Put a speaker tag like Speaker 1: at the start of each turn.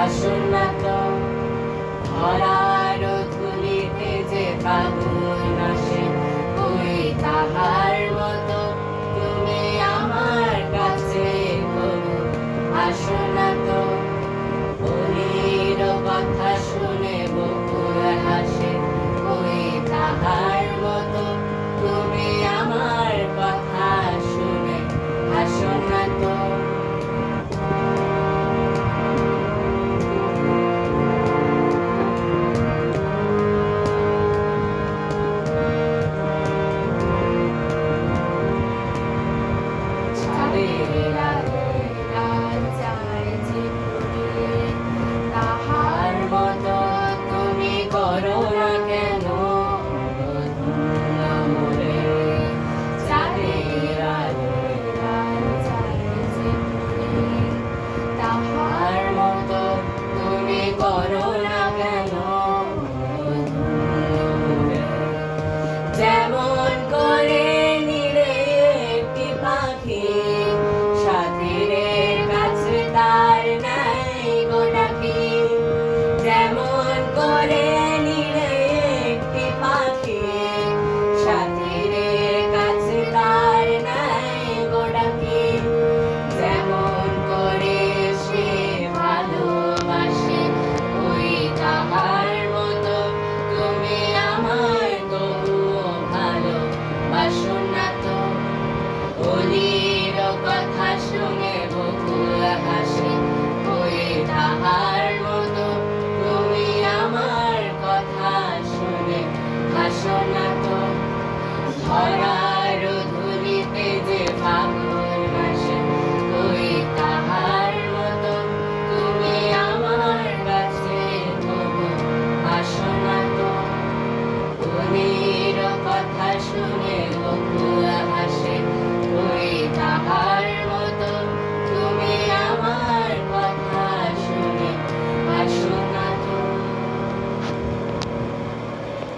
Speaker 1: আসো না তো ধরার ধুলিতে যে ফাগুন আসে, ওই তাহার মতো তুমি আমার কাছে কবু আসো না তো। বলির কথা শুনে বকুল হাসে, ওই তাহার মতো তুমি আমার কথা শুনে আসো না তো। চাঁদের আলোয় রাত যায় যে পুড়ে, তাহার মতো তুমি করো না কেন ধন্য মোরে। চাঁদের আলোয় রাত যায় যে পুড়ে, তাহার মতো তুমি করো না